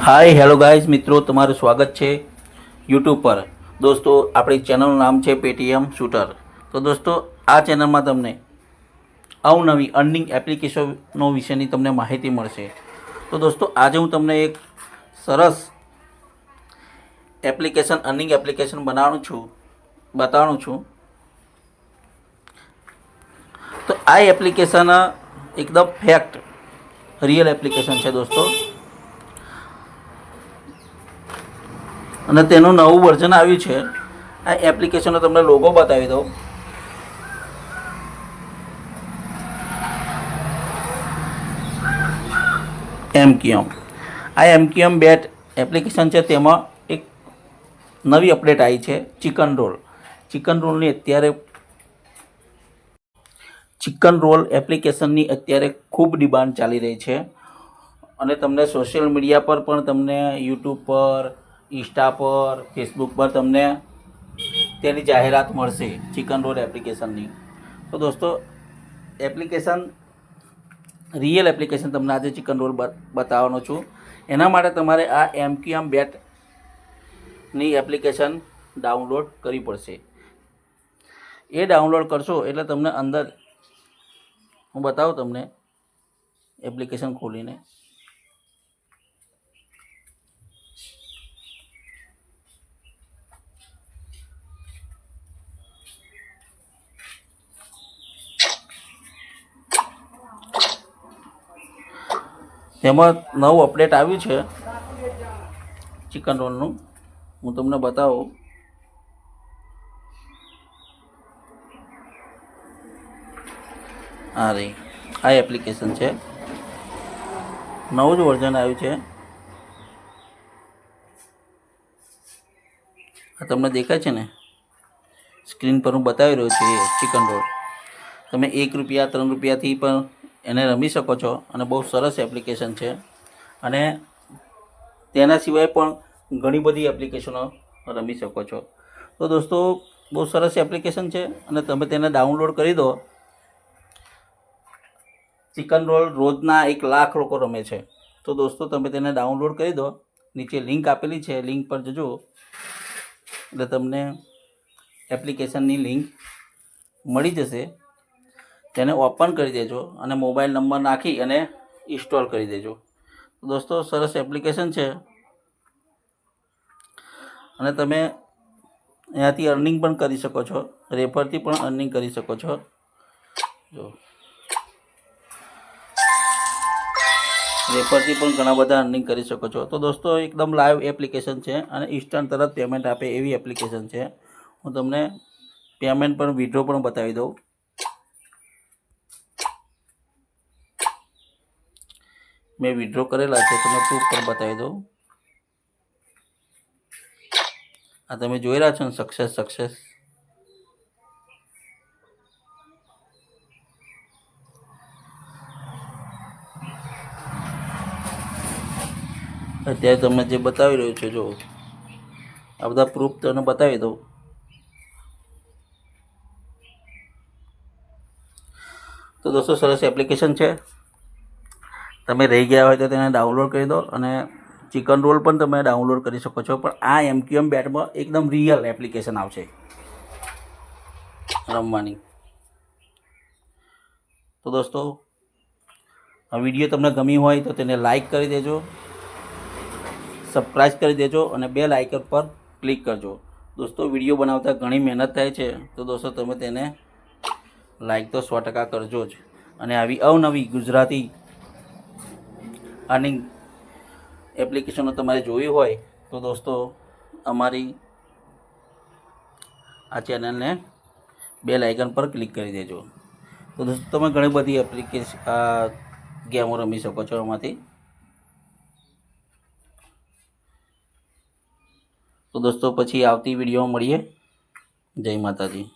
Hi hello guys मित्रों તમારું સ્વાગત છે YouTube પર। દોસ્તો આપણી ચેનલનું નામ છે પેટીએમ શૂટર। તો દોસ્તો આ ચેનલમાં તમને અવનવી અર્નિંગ એપ્લિકેશનો વિશેની તમને માહિતી મળશે। તો દોસ્તો આજે હું તમને એક સરસ એપ્લિકેશન અર્નિંગ એપ્લિકેશન બતાવવાનું છું। તો આ એપ્લિકેશન એકદમ ફેક્ટ રિયલ એપ્લિકેશન છે દોસ્તો, અને તેનું નવું વર્ઝન આવ્યું છે। આ એપ્લિકેશનનો તમને લોગો બતાવી દઉં। એમક્યુએમ, આ એમક્યુએમ બેટ એપ્લિકેશન છે। તેમાં એક નવી અપડેટ આવી છે ચિકન રોલની। ચિકન રોલ એપ્લિકેશનની અત્યારે ખૂબ ડિમાન્ડ ચાલી રહી છે, અને તમને સોશિયલ મીડિયા પર પણ તમને યુટ્યુબ પર, ઇન્સ્ટા પર, ફેસબુક પર તમને તેની જાહેરાત મળશે ચિકન રોલ એપ્લિકેશનની। તો દોસ્તો એપ્લિકેશન રિયલ એપ્લિકેશન તમને આજે ચિકન રોલ બતાવવાનો છું। એના માટે તમારે આ એમક્યુએમ બેટની એપ્લિકેશન ડાઉનલોડ કરવી પડશે। એ ડાઉનલોડ કરશો એટલે તમને અંદર હું બતાવું તમને એપ્લિકેશન ખોલીને। તેમાં નવું અપડેટ આવ્યું છે ચિકન રોલનું, હું તમને બતાવું। આ એપ્લિકેશન છે, નવું જ વર્ઝન આવ્યું છે। આ તમને દેખાય છે ને સ્ક્રીન પર હું બતાવી રહ્યો છું। એ ચિકન રોલ તમે 1 રૂપિયા 3 રૂપિયાથી પણ એને રમી શકો છો, અને બહુ સરસ એપ્લિકેશન છે। અને તેના સિવાય પણ ઘણી બધી એપ્લિકેશનો રમી શકો છો। તો દોસ્તો બહુ સરસ એપ્લિકેશન છે, અને તમે તેને ડાઉનલોડ કરી દો। ચિકન રોલ રોજના 1 લાખ લોકો રમે છે। તો દોસ્તો તમે તેને ડાઉનલોડ કરી દો। નીચે લિંક આપેલી છે, લિંક પર જજો એટલે તમને એપ્લિકેશનની લિંક મળી જશે। તેને ઓપન કરી દેજો અને મોબાઈલ નંબર નાખી અને ઇન્સ્ટોલ કરી દેજો। તો દોસ્તો સરસ એપ્લિકેશન છે, અને તમે એનાથી અર્નિંગ પણ કરી શકો છો, રેફરથી પણ અર્નિંગ કરી શકો છો। જો રેફરથી પણ ઘણા બધા અર્નિંગ કરી શકો છો। તો દોસ્તો એકદમ લાઈવ એપ્લિકેશન છે, અને ઇન્સ્ટન્ટ તરત પેમેન્ટ આપે એવી એપ્લિકેશન છે। હું તમને પેમેન્ટ પણ વિડ્રો પણ બતાવી દઉં। મેં વિડ્રો કરેલા છે, તમને પ્રૂફ પણ બતાવી દઉં। આ તમે જોઈ રહ્યા છો ને સક્સેસ અત્યારે તમને જે બતાવી રહ્યું છે, જો આ બધા પ્રૂફ તમને બતાવી દઉં। તો દોસ્તો સરસ એપ્લિકેશન છે, તમે રહી ગયા હોય તો તેને ડાઉનલોડ કરી દો, અને ચિકન રોલ પણ તમે ડાઉનલોડ કરી શકો છો। પણ આ એમક્યુએમ બેટમાં એકદમ રિયલ એપ્લિકેશન આવશે રમવાની। તો દોસ્તો આ વિડીયો તમને ગમી હોય તો તેને લાઈક કરી દેજો, સબસ્ક્રાઈબ કરી દેજો, અને બેલ આઇકન પર ક્લિક કરજો। દોસ્તો વિડીયો બનાવતા ઘણી મહેનત થાય છે, તો દોસ્તો તમે તેને લાઈક તો 100% કરજો જ। અને આવી અવનવી ગુજરાતી અર્નિંગ એપ્લિકેશનો તમારે જોઈ હોય તો દોસ્તો અમારી આ ચેનલને બેલ આઇકન પર ક્લિક કરી દેજો। તો દોસ્તો તમે ઘણી બધી ગેમો રમી શકો છો એમાંથી। તો દોસ્તો પછી આવતી વિડીયોમાં મળીએ। જય માતાજી।